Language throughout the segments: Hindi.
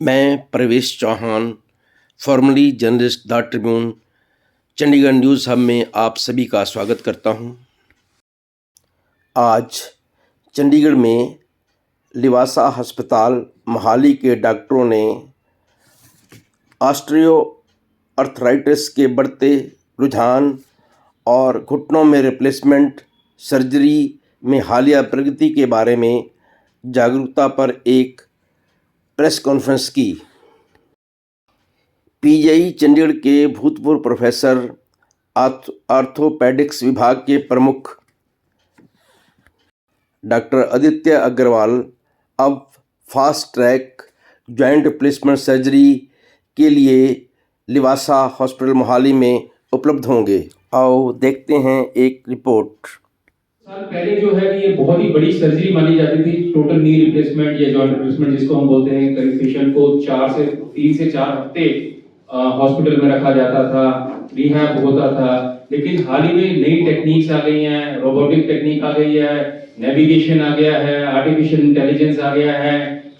मैं Pravesh Chauhan, formerly journalist the Tribune, Chandigarh news hub में आप सभी का स्वागत करता हूं। आज चंडीगढ़ में लिवासा अस्पताल मोहाली के डॉक्टरों ने ऑस्टियो आर्थराइटिस के बढ़ते रुझान और घुटनों में रिप्लेसमेंट सर्जरी में हालिया प्रगति के बारे में जागरूकता पर एक प्रेस कॉन्फ्रेंस की। पीजीआई चंडीगढ़ के भूतपूर्व प्रोफेसर आर्थोपेडिक्स विभाग के प्रमुख डॉक्टर आदित्य अग्रवाल अब fast track joint replacement surgery के लिए लिवासा हॉस्पिटल मोहाली में उपलब्ध होंगे। आओ देखते हैं एक रिपोर्ट। साल पहले जो है ये बहुत ही बड़ी सर्जरी मानी जाती थी, टोटल नी रिप्लेसमेंट या जॉइंट रिप्लेसमेंट जिसको हम बोलते हैं। करीब पेशेंट को 3 से 4 हफ्ते हॉस्पिटल में रखा जाता था, रिहैब होता था। लेकिन हाल ही में नई टेक्निक्स आ गई हैं, रोबोटिक टेक्निक आ गई है, नेविगेशन आ गया है, आर्टिफिशियल इंटेलिजेंस आ गया है,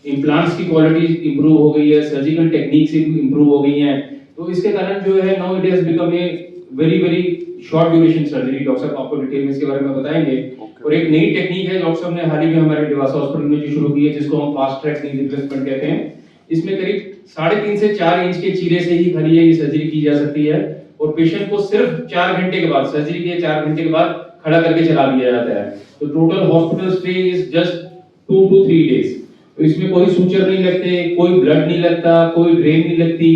इम्प्लांट्स की क्वालिटी इंप्रूव हो गई है, सर्जिकल टेक्निक्स इंप्रूव हो गई हैं। तो इसके कारण जो है now it has become a very very short duration surgery. Doctor साहब आपको डिटेल में इसके बारे में बताएंगे। और एक नई टेक्निक है डॉक्टर साहब ने हाल ही में हमारे लिवासा हॉस्पिटल में जो शुरू की है, जिसको हम फास्ट ट्रैक नी रिप्लेसमेंट कहते हैं। इसमें करीब 3.5 से 4 इंच के चीरे से ही खाली ये सर्जरी की जा सकती है और पेशेंट को सिर्फ 4 घंटे के बाद, सर्जरी के 4 घंटे के बाद खड़ा करके चला दिया जाता है। तो total hospital stay is just 2 to 3 days। तो इसमें कोई सूचर नहीं लगते, कोई ब्लड नहीं लगता, कोई ड्रेन नहीं लगती,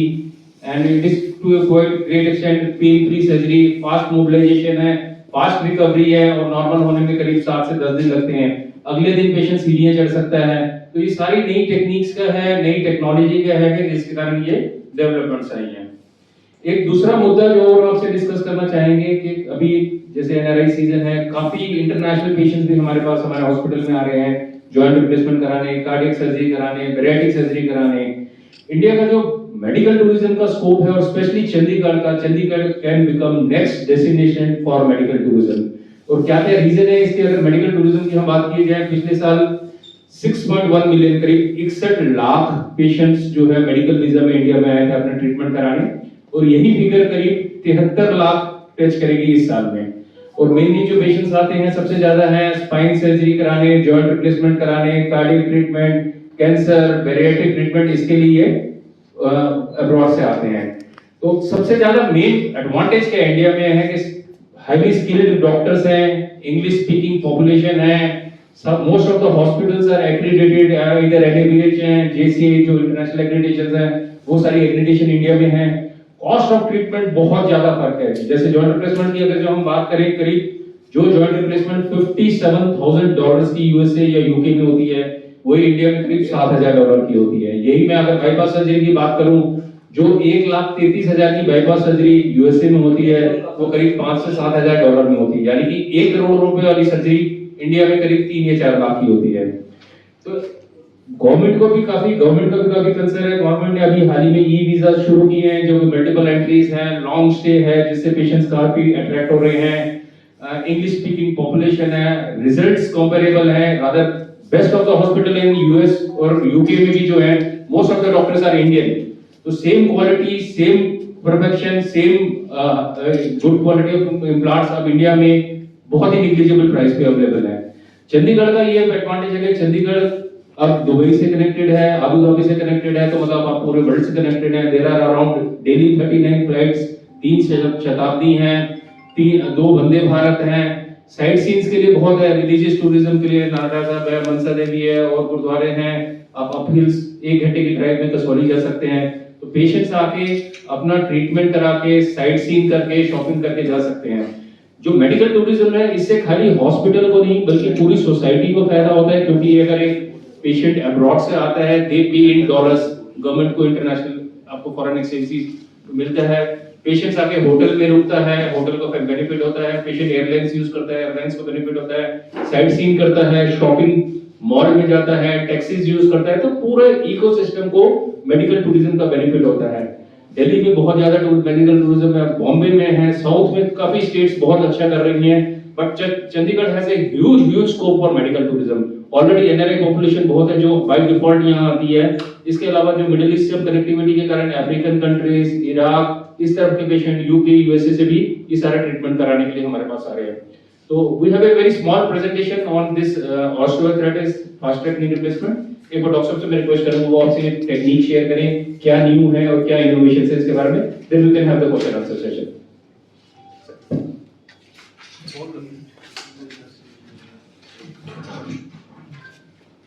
and it is to a quite great extent pain free surgery, fast mobilization है, फास्ट रिकवरी है और नॉर्मल होने में करीब 7 से 10 दिन लगते हैं। अगले दिन पेशेंट सीढ़ियां चढ़ सकता है। तो ये सारी नई टेक्निक्स का है, नई टेक्नोलॉजी का है कि जिसके कारण ये डेवलपमेंट्स आई हैं। एक दूसरा मुद्दा जो और आपसे डिस्कस करना चाहेंगे कि अभी जैसे एनआरआई सीजन है, काफी इंटरनेशनल पेशेंट्स भी हमारे पास हमारे हॉस्पिटल में आ रहे हैं जॉइंट रिप्लेसमेंट कराने, कार्डियक सर्जरी कराने, बैरिएट्रिक सर्जरी कराने। इंडिया का जो मेडिकल टूरिज्म का स्कोप है और specially Chandigarh can become next destination for medical tourism. और क्या क्या रीजन है इसके? अगर मेडिकल टूरिज्म की हम बात की जाए, पिछले साल 6.1 मिलियन, करीब 61 लाख पेशेंट्स जो है मेडिकल वीजा में इंडिया में आए थे अपना ट्रीटमेंट कराने, और यही फिगर करीब 73 लाख टच करेगी इस साल में। और मेनली जो पेशेंट्स आते हैं सबसे ज्यादा है स्पाइन सर्जरी कराने, जॉइंट रिप्लेसमेंट कराने, cardiac treatment, cancer, bariatric treatment, इसके लिए अब्रॉड से आते हैं। तो सबसे ज्यादा मेन एडवांटेज क्या इंडिया में है कि हाईली स्किल्ड डॉक्टर्स हैं, इंग्लिश स्पीकिंग पॉपुलेशन है, सब most of the hospitals are accredited, इधर एनएबीएच हैं, जेसीए जो इंटरनेशनल एक्रेडिटेशंस हैं, वो सारी एक्रेडिटेशन इंडिया में है। कॉस्ट ऑफ ट्रीटमेंट बहुत ज्यादा फर्क है। जैसे जॉइंट रिप्लेसमेंट की अगर जो हम बात करें, करीब जो जॉइंट रिप्लेसमेंट $57,000 की यूएसए या यूके में होती है, वही इंडिया में करीब $7,000 की होती है। यही मैं अगर बाईपास सर्जरी की बात करूं, जो $1,33,000 की बाईपास सर्जरी यूएसए में होती है, वो करीब $5,000 से $7,000 में होती है। यानी कि 1 करोड़ रुपए वाली सर्जरी इंडिया में करीब 3 या 4 लाख की होती है। तो गवर्नमेंट का भी काफी कंसर्न है। गवर्नमेंट ने अभी हाल ही में ई वीजा शुरू किए हैं, जो कि मल्टीपल एंट्रीज हैं, लॉन्ग स्टे है, जिससे पेशेंट्स काफी अट्रैक्ट हो रहे हैं। इंग्लिश स्पीकिंग पॉपुलेशन है, रिजल्ट्स कंपैरेबल है, other best of the hospital in US और यूके में भी जो है most of the doctors are Indian. तो same quality, same perfection, same good quality of implants अब इंडिया में बहुत ही निग्लिजिबल प्राइस पे अवेलेबल है। चंडीगढ़ का ये एडवांटेज है कि चंडीगढ़ अब दुबई से कनेक्टेड है, अबू धाबी से कनेक्टेड है, तो मतलब आप पूरे वर्ल्ड से कनेक्टेड है। There are around daily 39 flights, 3 Shatabdi हैं, 2 वंदे भारत हैं। साइट सीन्स के लिए बहुत है, रिलीजियस टूरिज्म के लिए नाडा साहब है, मनसा देवी है और गुरुद्वारे हैं। आप अप हिल्स 1 घंटे की ड्राइव में कसौली जा सकते हैं। तो पेशेंट्स आके अपना ट्रीटमेंट करा के, साइट सीन करके, शॉपिंग करके जा सकते हैं। जो मेडिकल टूरिज्म है, इससे खाली हॉस्पिटल को नहीं बल्कि पूरी सोसाइटी को फायदा होता है, क्योंकि अगर एक पेशेंट अब्रॉड से आता है, दे पे इन डॉलर्स, गवर्नमेंट को इंटरनेशनल आपको फॉरेन एक्सचेंज मिलता है। पेशेंट्स आके होटल में रुकता है, होटल को बेनिफिट होता है। पेशेंट एयरलाइंस यूज करता है, एयरलाइंस को बेनिफिट होता है। साइट सीइंग करता है, शॉपिंग मॉल में जाता है, टैक्सीज यूज करता है। तो पूरे इकोसिस्टम को मेडिकल टूरिज्म का बेनिफिट होता है। दिल्ली में बहुत ज्यादा मेडिकल टूरिज्म है, बॉम्बे में है, साउथ में काफी स्टेट्स बहुत अच्छा कर रही हैं, but Chandigarh has a huge scope for medical tourism. Already NRI population बहुत है जो बाय डिफॉल्ट यहाँ आती है। इसके अलावा जो मिडिल ईस्ट से कनेक्टिविटी के कारण अफ्रीकन कंट्रीज, इराक, इस तरफ के पेशेंट यूके, यूएसए से भी ये सारा ट्रीटमेंट कराने के लिए हमारे पास आ रहे हैं। तो we have a very small presentation on this osteoarthritis fast track knee replacement. एक बार डॉक्टर साहब से मैं रिक्वेस्ट करूंगा वो आपसे टेक्निक शेयर करें, क्या न्यू है और क्या इनोवेशन है इसके बारे में, then we can have the question answer session.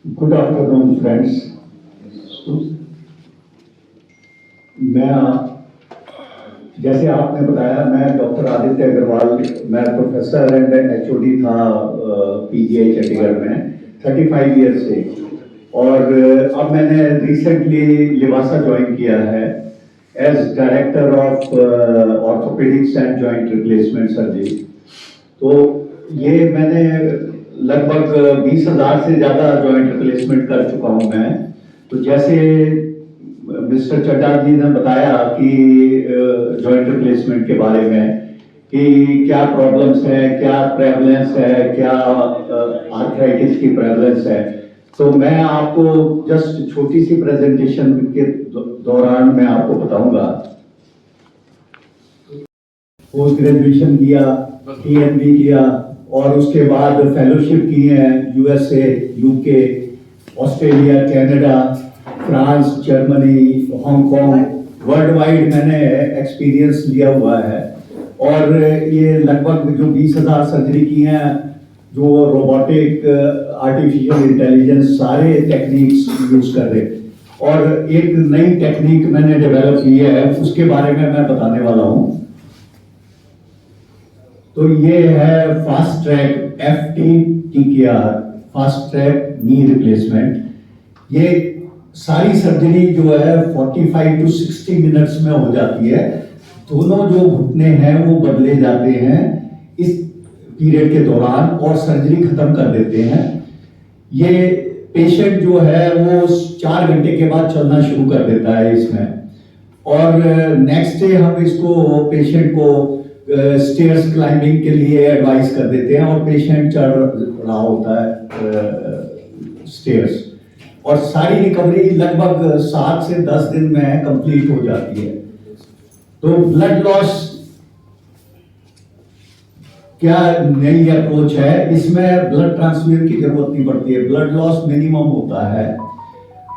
Good afternoon friends. जैसे आपने बताया, मैं डॉक्टर आदित्य अग्रवाल, मैं प्रोफेसर एंड एचओडी था पीजीआई चंडीगढ़ में 35 ईयर से, और अब मैंने रिसेंटली लिवासा ज्वाइन किया है as director of orthopaedics and joint replacement surgery. तो ये मैंने लगभग 20,000 से ज़्यादा जॉइंट रिप्लेसमेंट कर चुका हूँ मैं। तो जैसे मिस्टर चड्डा जी ने बताया कि जॉइंट रिप्लेसमेंट के बारे में कि क्या प्रॉब्लम्स है, क्या प्रेवलेंस है, क्या आर्थराइटिस की प्रेवलेंस है, तो मैं आपको जस्ट छोटी सी प्रेजेंटेशन के दौरान मैं आपको बताऊंगा। पोस्ट ग्रेजुएशन किया, पीएचडी किया, और उसके बाद फेलोशिप की है USA, UK, Australia, Canada, France, Germany, Hong Kong, world wide मैंने एक्सपीरियंस लिया हुआ है। और ये लगभग जो 20,000 सर्जरी की हैं, जो रोबोटिक, आर्टिफिशियल इंटेलिजेंस, सारे टेक्निक्स यूज कर रहे, और एक नई टेक्निक मैंने डेवलप की है, उसके बारे में मैं बताने वाला हूं। तो ये है fast track FTTKR, fast track knee replacement. ये सारी सर्जरी जो है 45 to 60 मिनट्स में हो जाती है। दोनों जो घुटने हैं वो बदले जाते हैं इस पीरियड के दौरान, और सर्जरी खत्म कर देते हैं। ये पेशेंट जो है वो 4 घंटे के बाद चलना शुरू कर देता है इसमें, और नेक्स्ट डे हम इसको पेशेंट को स्टेयर्स क्लाइंबिंग के लिए एडवाइस कर देते हैं, और पेशेंट चढ़ रहा होता है स्टेयर्स, और सारी रिकवरी लगभग 7 से 10 दिन में कंप्लीट हो जाती है। तो ब्लड लॉस क्या नई अप्रोच है, इसमें ब्लड ट्रांसफ्यूजन की जरूरत नहीं पड़ती है, ब्लड लॉस मिनिमम होता है,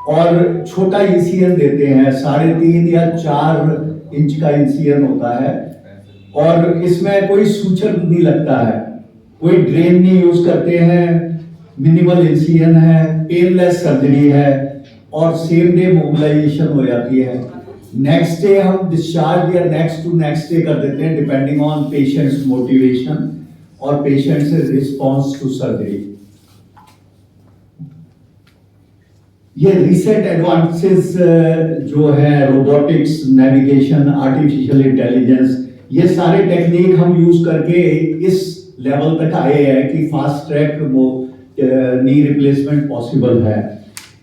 और छोटा इंसिजन देते हैं, 3.5 या 4 इंच का इंसिजन होता है, और इसमें कोई सूचर नहीं लगता है, कोई ड्रेन नहीं यूज करते हैं, मिनिमल इंसिजन है, पेनलेस सर्जरी है, और सेम डे मोबिलाइजेशन हो जाती है। नेक्स्ट डे हम डिस्चार्ज या नेक्स्ट डे कर देते हैं, डिपेंडिंग ऑन पेशेंट्स मोटिवेशन और पेशेंट्स रिस्पॉन्स टू सर्जरी। ये रिसेंट एडवांसेस जो है रोबोटिक्स, नेविगेशन, आर्टिफिशियल इंटेलिजेंस, ये सारे टेक्निक हम यूज करके इस लेवल तक आए हैं कि fast track knee replacement possible है।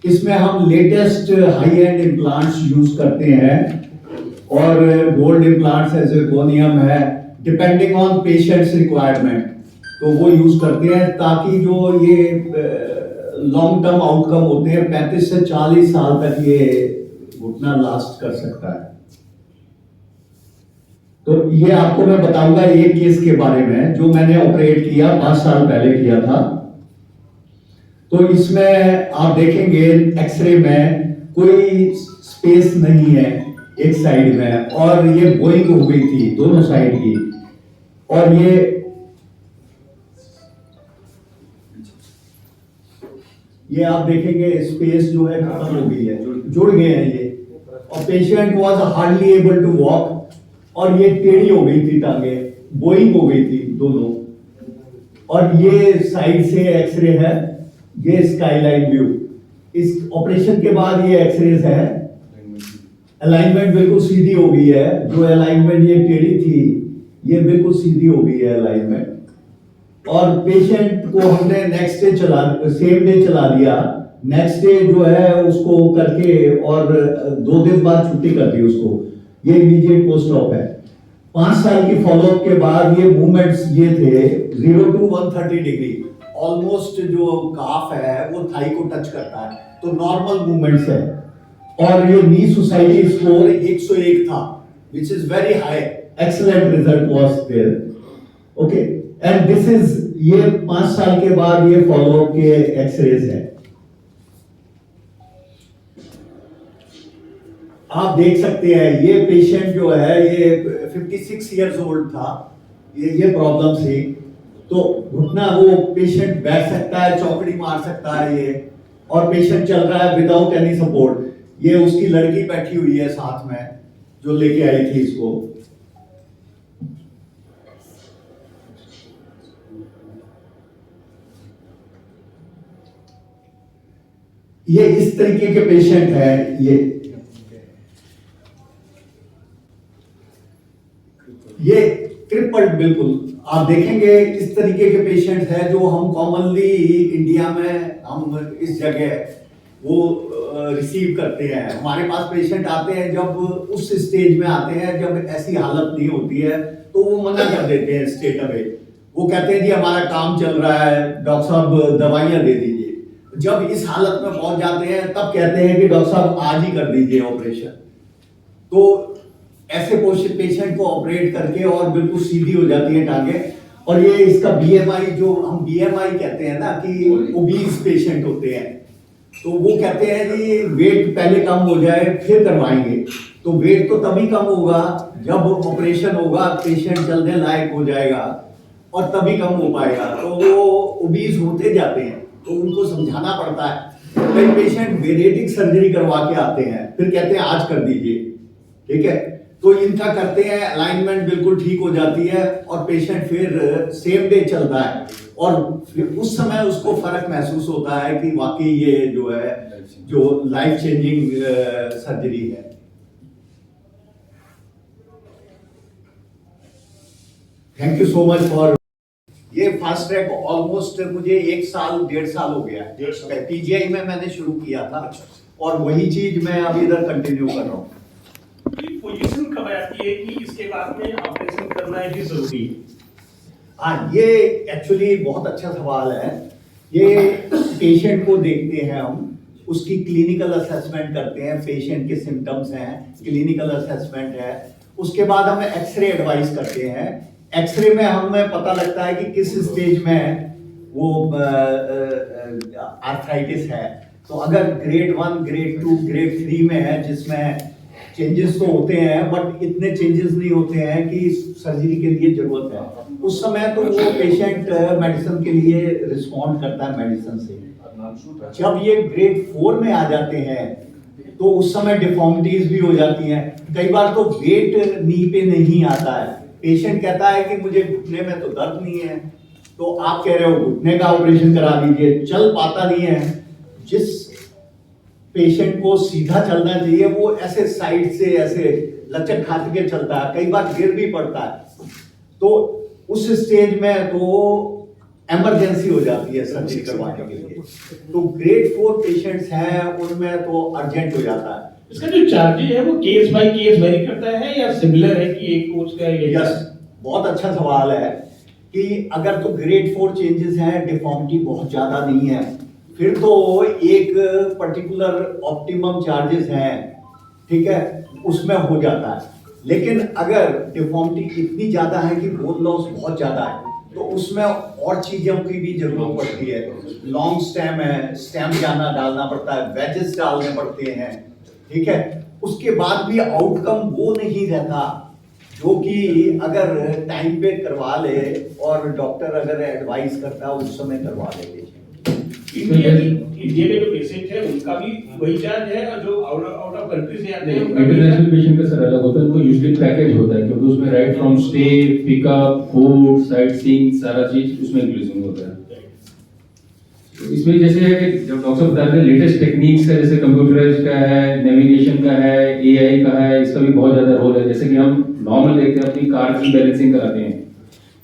इसमें हम latest high and implants use करते हैं, और गोल्ड इम्प्लांट्स है, जिरकोनियम है, डिपेंडिंग ऑन पेशेंट्स रिक्वायरमेंट, तो वो यूज करते हैं, ताकि जो ये लॉन्ग टर्म आउटकम होते हैं, 35 से 40 साल तक ये घुटना लास्ट कर सकता है। तो ये आपको मैं बताऊंगा एक केस के बारे में जो मैंने ऑपरेट किया, 5 साल पहले किया था। तो इसमें आप देखेंगे एक्सरे में कोई स्पेस नहीं है एक साइड में, और ये बोइंग हो गई थी दोनों साइड की, और ये आप देखेंगे स्पेस जो है खत्म हो गई है, जुड़ गए हैं ये, और patient was hardly able to walk, और ये टेढ़ी हो गई थी टांगे, बोइंग हो गई थी दोनों। और ये साइड से एक्सरे है, ये स्काईलाइन व्यू। इस ऑपरेशन के बाद ये एक्सरेज है, अलाइनमेंट बिल्कुल सीधी हो गई है, जो अलाइनमेंट ये टेढ़ी थी ये बिल्कुल सीधी हो गई है अलाइनमेंट। और पेशेंट को हमने नेक्स्ट डे सेम डे चला दिया, नेक्स्ट डे जो है उसको करके, और 2 दिन बाद छुट्टी कर दी उसको। ये इमीडिएट पोस्ट ऑप है। 5 साल की फॉलोअप के बाद ये मूवमेंट्स ये थे 0 to 130 डिग्री, ऑलमोस्ट जो काफ है वो थाई को टच करता है, तो नॉर्मल मूवमेंट्स है। और ये नी सोसाइटी स्कोर 101 था, which is very high, excellent result was there. Okay, and this is, ये 5 साल के बाद ये फॉलोअप के एक्सरेज है। आप देख सकते हैं ये पेशेंट जो है ये 56 इयर्स ओल्ड था, ये प्रॉब्लम थी। तो घुटना, वो पेशेंट बैठ सकता है, चौकड़ी मार सकता है ये, और पेशेंट चल रहा है विदाउट एनी सपोर्ट। ये उसकी लड़की बैठी हुई है साथ में जो लेके आई थी इसको। ये इस तरीके के पेशेंट है। ये ट्रिपल्ड, बिल्कुल आप देखेंगे इस तरीके के पेशेंट है जो हम कॉमनली इंडिया में हम इस जगह वो रिसीव करते हैं। हमारे पास पेशेंट आते हैं जब उस स्टेज में आते हैं जब ऐसी हालत नहीं होती है, तो वो मना कर देते हैं स्ट्रेट अवे। वो कहते हैं जी हमारा काम चल रहा है, डॉक्टर साहब दवाइयां दे दीजिए। जब इस हालत में पहुंच जाते हैं तब कहते हैं कि डॉक्टर साहब आज ही कर दीजिए ऑपरेशन। तो ऐसे पेशेंट को ऑपरेट करके और बिल्कुल सीधी हो जाती है टांगे। और ये इसका बीएमआई, जो हम बीएमआई कहते हैं ना कि ओबीज पेशेंट होते हैं, तो वो कहते हैं कि वेट पहले कम हो जाए फिर करवाएंगे। तो वेट तो तभी कम होगा जब ऑपरेशन होगा, पेशेंट चलने लायक हो जाएगा, और तभी कम हो पाएगा। तो वो ओबीज होते जाते हैं, तो उनको समझाना पड़ता है। कई पेशेंट बेरेटिक सर्जरी करवा के आते हैं, फिर कहते हैं आज कर दीजिए, ठीक है। तो इनका करते हैं, अलाइनमेंट बिल्कुल ठीक हो जाती है और पेशेंट फिर सेम डे चलता है, और फिर उस समय उसको फर्क महसूस होता है कि वाकई ये जो है जो लाइफ चेंजिंग सर्जरी है। Thank you so much for ये फास्ट ट्रैक। ऑलमोस्ट मुझे 1 साल 1.5 साल हो गया। पीजीआई में मैंने शुरू किया था, और वही चीज मैं अभी इधर कंटिन्यू कर रहा हूँ। पोजीशन कब आती है कि इसके बाद में ऑपरेशन करना ही जरूरी है? हाँ, ये एक्चुअली बहुत अच्छा सवाल है। ये पेशेंट को देखते हैं हम, उसकी क्लिनिकल असेसमेंट करते हैं, पेशेंट के सिम्टम्स हैं, क्लिनिकल असेसमेंट है। उसके बाद हम एक्सरे एडवाइस करते हैं। एक्सरे में हमें पता लगता है कि किस स्टेज में वो आर्थराइटिस है। तो अगर ग्रेड 1, ग्रेड 2, ग्रेड 3 में है, जिसमें चेंजेस तो होते हैं बट इतने चेंजेस नहीं होते हैं कि सर्जरी के लिए जरूरत है, उस समय तो वो पेशेंट मेडिसिन के लिए रिस्पॉन्ड करता है मेडिसिन से। जब ये ग्रेड 4 में आ जाते हैं तो उस समय डिफॉर्मिटीज भी हो जाती हैं। कई बार तो वेट नी पे नहीं आता है, पेशेंट कहता है कि मुझे घुटने में तो दर्द नहीं है, तो आप कह रहे हो घुटने का ऑपरेशन करा दीजिए, चल पाता नहीं है। जिस पेशेंट को सीधा चलना चाहिए वो ऐसे साइड से ऐसे लचक खा के चलता है, कई बार गिर भी पड़ता है। तो उस स्टेज में तो इमरजेंसी हो जाती है सर्जरी करवाने के लिए। तो ग्रेड 4 पेशेंट्स हैं उनमें तो अर्जेंट हो जाता है। इसका जो चार्जेज है वो केस बाय केस वेरी करता है या सिमिलर है कि एक कोर्स का ये? यस, बहुत अच्छा सवाल है कि अगर तो ग्रेड 4 चेंजेस हैं, डिफॉर्मिटी बहुत ज्यादा नहीं है, फिर तो एक पर्टिकुलर ऑप्टिमम चार्जेस हैं, ठीक है, उसमें हो जाता है। लेकिन अगर डिफॉर्मिटी इतनी ज्यादा है कि बोन लॉस बहुत ज्यादा है, तो उसमें और चीजों की भी जरूरत पड़ती है। लॉन्ग स्टेम है, स्टेम जाना डालना पड़ता है, वेजेस डालने पड़ते हैं, ठीक है। उसके बाद भी आउटकम वो नहीं रहता जो कि अगर टाइम पे करवा ले और डॉक्टर अगर एडवाइस करता है उस समय करवा ले। इंडिया में जो पेशेंट है उनका भी वही चार्ज है, और जो आउट ऑफ कंट्री से आते हैं इंटरनेशनल पेशेंट का सर अलग होता है, उनको यूजुअली पैकेज होता है, क्योंकि उसमें right from stay, pickup, food, sight seeing सारा चीज उसमें इंक्लूसिव होता है। इसमें जैसे है कि जब डॉक्टर बता रहे हैं लेटेस्ट टेक्निक्स का, जैसे कंप्यूटराइज्ड का है, नेविगेशन का है, एआई का है, इसका भी बहुत ज्यादा रोल है। जैसे कि हम नॉर्मल देखते हैं अपनी कार की बैलेंसिंग कराते हैं,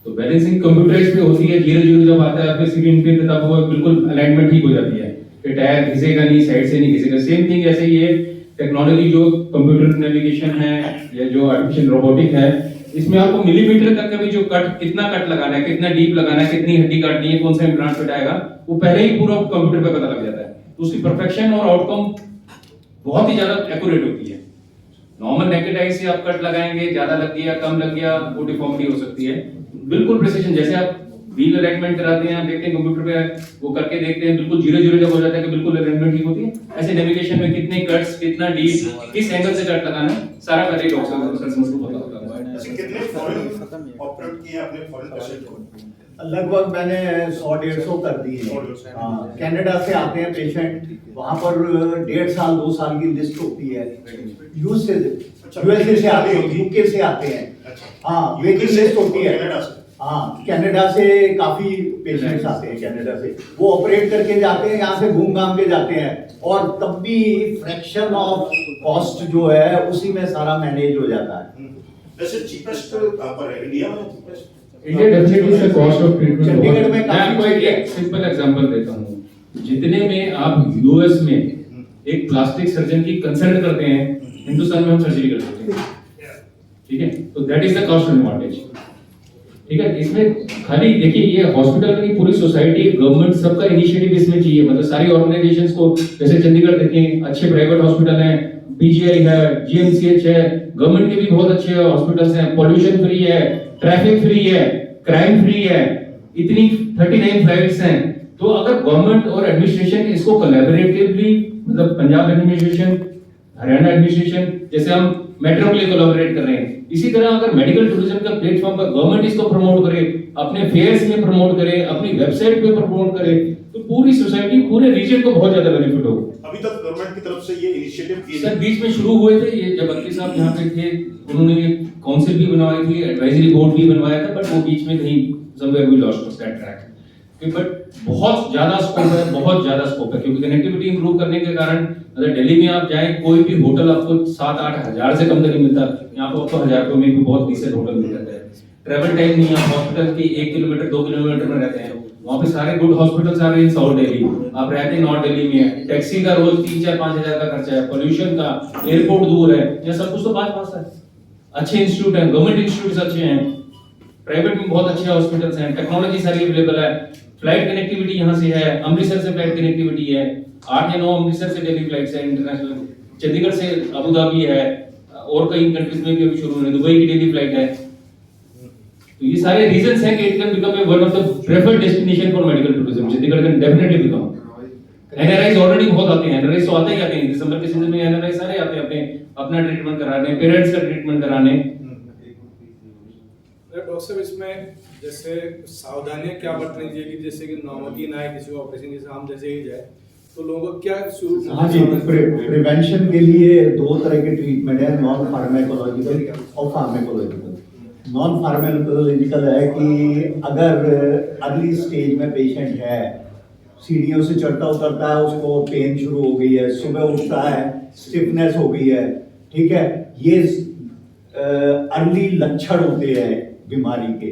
तो बैलेंसिंग कंप्यूटराइज्ड पे होती है, 0-0 जब आता है आपके स्क्रीन पे तब वो बिल्कुल अलाइनमेंट ठीक हो जाती है, कि टायर घिसेगा नहीं, साइड से नहीं घिसेगा। सेम थिंग ऐसे ही है टेक्नोलॉजी जो कंप्यूटर नेविगेशन है या जो आर्टिफिशियल रोबोटिक है, इसमें आपको मिलीमीटर तक का भी जो कट, कितना कट लगाना है, कितना डीप लगाना है, कितनी हड्डी काटनी है, कौन सा इम्प्लांट फिट आएगा, वो पहले ही पूरा कंप्यूटर पे पता लग जाता है। तो उसकी परफेक्शन और आउटकम बहुत ही ज्यादा एक्यूरेट होती है। नॉर्मल नेकेड आई से आप कट लगाएंगे, ज्यादा लग गया, कम लग गया, वो डिफॉर्मिटी हो सकती है। बिल्कुल प्रिसिजन, जैसे आप व्हील अलाइनमेंट कराते हैं, आप देखते हैं कंप्यूटर पे वो करके देखते हैं, बिल्कुल 0-0 जब हो जाता है कि बिल्कुल अलाइनमेंट ठीक होती है, ऐसे नेविगेशन में कितने कट्स, कितना डीप, किस एंगल से कट लगाना है, सारा पहले डॉक्टर को पता होता है। ऐसे कितने फॉरेन ऑपरेट किए आपने फॉरेन पेशेंट को? लगभग मैंने 100-150 कर दिए। हाँ, कनाडा से आते हैं पेशेंट, वहाँ पर 1.5 साल 2 साल की लिस्ट होती है। यूएसए से आते हैं, यूके से आते हैं। हाँ, वेटिंग लिस्ट होती है। हाँ, कनाडा से काफी पेशेंट्स आते हैं, कनाडा से वो ऑपरेट करके जाते हैं, यहाँ से घूम घाम के जाते हैं, और तब भी फ्रैक्शन ऑफ कॉस्ट जो है उसी में सारा मैनेज हो जाता है। वैसे चीपेस्ट कहाँ पर है? इंडिया में cheapest? इंडिया डेफिनेटली से कॉस्ट ऑफ ट्रीटमेंट, चंडीगढ़ में मैं आपको काफी एक सिंपल एग्जांपल देता हूँ। जितने में आप यूएस में एक प्लास्टिक सर्जन की कंसल्ट करते हैं, हिंदुस्तान में हम सर्जरी कर देते हैं, ठीक है? तो that is the cost advantage, ठीक है? इसमें खाली देखिए, ये हॉस्पिटल की पूरी सोसाइटी, गवर्नमेंट, सबका इनिशिएटिव इसमें चाहिए। मतलब सारी ऑर्गेनाइजेशंस को, जैसे चंडीगढ़ देखिए, अच्छे प्राइवेट हॉस्पिटल हैं, पीजीआई है, जीएमसीएच है, गवर्नमेंट के भी बहुत अच्छे हॉस्पिटल्स हैं, पॉल्यूशन फ्री है, ट्रैफिक फ्री है, क्राइम फ्री है, इतनी 39 फ्लाइट्स हैं। तो अगर गवर्नमेंट और एडमिनिस्ट्रेशन इसको कोलैबोरेटिवली, मतलब पंजाब एडमिनिस्ट्रेशन, हरियाणा एडमिनिस्ट्रेशन, जैसे हम मेट्रो के लिए कोलैबोरेट कर रहे हैं, इसी तरह अगर मेडिकल टूरिज्म का प्लेटफॉर्म पर गवर्नमेंट इसको प्रमोट करे, अपने फेयर्स में प्रमोट करे, अपनी वेबसाइट पे प्रमोट करे, तो पूरी सोसाइटी, पूरे रीजन को बहुत ज्यादा बेनिफिट होगा। अभी तक गवर्नमेंट की तरफ से ये इनिशिएटिव किए सर बीच में शुरू हुए थे, ये जब अक्की साहब यहाँ पे थे, उन्होंने एक काउंसिल भी बनवाई थी, एडवाइजरी बोर्ड भी बनवाया था, बट वो बीच में कहीं somewhere we lost that track. But बहुत ज्यादा स्कोप है, बहुत ज्यादा स्कोप है, क्योंकि कनेक्टिविटी इंप्रूव करने के कारण, अगर दिल्ली में आप जाएं, कोई भी होटल आपको 7-8 हजार से कम तक नहीं मिलता, यहाँ पर आपको 1000 रुपए में भी बहुत डिसेंट होटल मिल जाता है। ट्रैवल टाइम नहीं है, हॉस्पिटल की 1 किलोमीटर 2 किलोमीटर में रहते हैं, वहाँ पे सारे गुड हॉस्पिटल्स आ रहे हैं साउथ दिल्ली, आप रहते हैं नॉर्थ दिल्ली में, टैक्सी का रोज 3-4-5 हजार का खर्चा है, पोल्यूशन का, एयरपोर्ट दूर है, ये सब कुछ तो पास है। अच्छे इंस्टीट्यूट हैं, गवर्नमेंट इंस्टीट्यूट अच्छे हैं, प्राइवेट में बहुत अच्छे हॉस्पिटल्स हैं, टेक्नोलॉजी सारी अवेलेबल है, फ्लाइट कनेक्टिविटी यहाँ से है, अमृतसर से फ्लाइट कनेक्टिविटी है, 8 या 9 अमृतसर से डेली फ्लाइट्स है इंटरनेशनल, चंडीगढ़ से अबू धाबी है, और कई कंट्रीज में भी अभी शुरू होने, दुबई की डेली फ्लाइट है। तो ये सारे रीजंस हैं कि it can become a one of the preferred destination for medical tourism. Chandigarh can definitely become. NRIs already बहुत आते हैं, एनआरआईज तो आते ही आते हैं, दिसंबर के सीजन में एनआरआई सारे आते हैं अपना ट्रीटमेंट कराने, पेरेंट्स का ट्रीटमेंट कराने। डॉक्टर साहब, इसमें जैसे सावधानियां क्या बरतनी चाहिए कि जैसे कि नौमती ना आए किसी को ऑपरेशन, जैसे हम जैसे ही जाए, तो लोगों को क्या शुरू? हाँ जी, प्रिवेंशन के लिए 2 तरह के ट्रीटमेंट है, नॉन फार्माकोलॉजिकल और फार्माकोलॉजिकल। नॉन फार्माकोलॉजिकल है कि अगर अर्ली स्टेज में पेशेंट है, सीढ़ियों से चढ़ता उतरता है, उसको पेन शुरू हो गई है, सुबह उठता है स्टिफनेस हो गई है, ठीक है, ये अर्ली लक्षण होते हैं बीमारी के।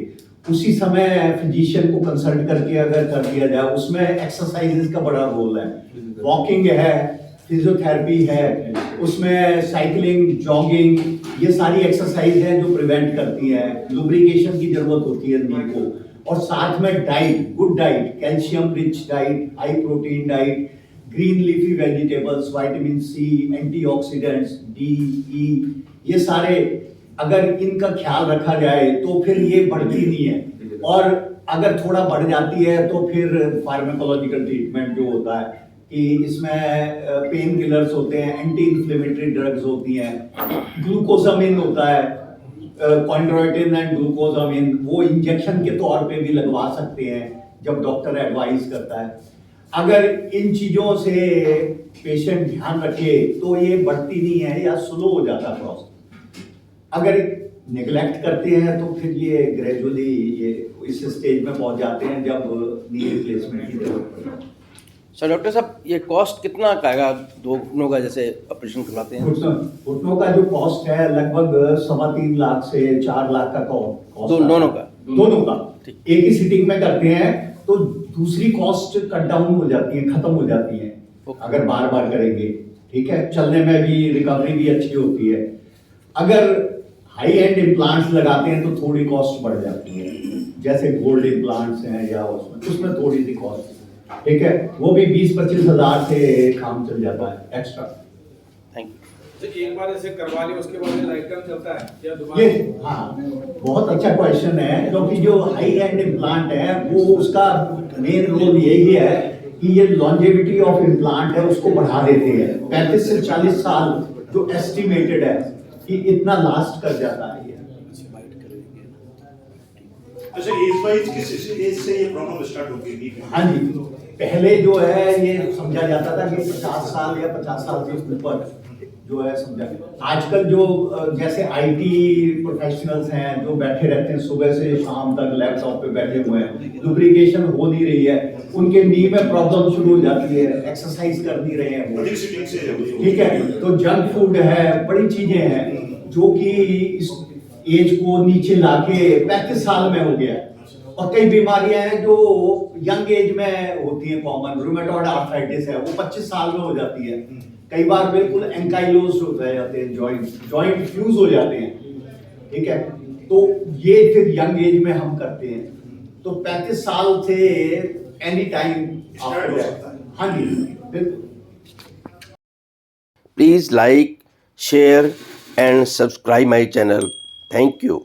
उसी समय फिजिशियन को कंसल्ट करके अगर कर दिया जाए, उसमें एक्सरसाइजेस का बड़ा रोल है, वॉकिंग है, फिजियोथेरेपी है, उसमें साइकिलिंग, जॉगिंग, ये सारी एक्सरसाइज हैं जो प्रिवेंट करती हैं। लुब्रिकेशन की जरूरत होती है नी को, और साथ में diet, good diet, calcium rich diet, high protein diet, green leafy vegetables, vitamin C, antioxidants, D, E, ये सारे अगर इनका ख्याल रखा जाए तो फिर ये बढ़ती नहीं है, और अगर थोड़ा बढ़ जाती है तो फिर फार्माकोलॉजिकल ट्रीटमेंट जो होता है कि इसमें पेन किलर्स होते हैं, एंटी इन्फ्लेमेटरी ड्रग्स होती हैं, ग्लूकोसामिन होता है, कॉन्ड्रोइटिन एंड ग्लूकोसामिन, वो इंजेक्शन के तौर पे भी लगवा सकते हैं जब डॉक्टर एडवाइस करता है। अगर इन चीज़ों से पेशेंट ध्यान रखे तो ये बढ़ती नहीं है या स्लो हो जाता है प्रोसेस। अगर निगलेक्ट करते हैं तो फिर ये ग्रेजुअली ये इस स्टेज में पहुंच जाते हैं जब नी रिप्लेसमेंट की जरूरत पड़ती है। सर डॉक्टर साहब, ये कॉस्ट कितना का आएगा 2 घुटनों का जैसे ऑपरेशन करवाते हैं? घुटनों का जो कॉस्ट है लगभग 3.25 लाख से 4 लाख का कॉस्ट, दोनों का एक ही सिटिंग में करते हैं तो दूसरी कॉस्ट कट डाउन हो जाती है, खत्म हो जाती है अगर बार बार करेंगे, ठीक है। चलने में भी रिकवरी भी अच्छी होती है। अगर हाई एंड इम्प्लांट्स लगाते हैं तो थोड़ी कॉस्ट बढ़ जाती है, जैसे गोल्ड इम्प्लांट्स हैं या उसमें थोड़ी सी कॉस्ट, ठीक है, वो भी 20-25 हज़ार से काम चल जाता है एक्स्ट्रा। Thank you. तो एक बार ऐसे करवा लिया उसके बाद लाइफ टाइम चलता है या दोबारा? ये हाँ बहुत अच्छा क्वेश्चन है, क्योंकि जो हाई एंड इम्प्लांट है वो उसका मेन रोल यही है कि ये लॉन्जेविटी ऑफ इम्प्लांट है उसको बढ़ा देते हैं। 35 से 40 साल जो एस्टिमेटेड है कि इतना लास्ट कर जाता है ये। अच्छा, एज वाइज किस एज से ये प्रॉब्लम स्टार्ट होती है? हाँ जी, पहले जो है ये समझा जाता था कि 50 साल या 50 साल से ऊपर जो है समझा। आजकल जो जैसे आईटी प्रोफेशनल्स हैं जो बैठे रहते हैं सुबह से शाम तक लैपटॉप पे बैठे हुए हैं, लुब्रिकेशन हो नहीं रही है, उनके नी में प्रॉब्लम शुरू हो जाती है, एक्सरसाइज कर नहीं रहे हैं वो, अधिक सीटिंग से ठीक है। तो जंक फूड है, बड़ी चीजें हैं जो कि इस एज को नीचे लाके 35 साल में हो गया है। और कई बीमारियां हैं जो यंग एज में होती हैं, कॉमन रूमेटॉइड आर्थराइटिस है वो 25 साल में हो जाती है। कई बार बिल्कुल एंकाइलोज हो जाते हैं, जॉइंट फ्यूज हो जाते हैं, ठीक है। तो ये फिर यंग एज में हम करते हैं, तो 35 साल से एनी टाइम स्टार्ट हो सकता है। हाँ जी बिल्कुल। Please like, share and subscribe my channel. Thank you.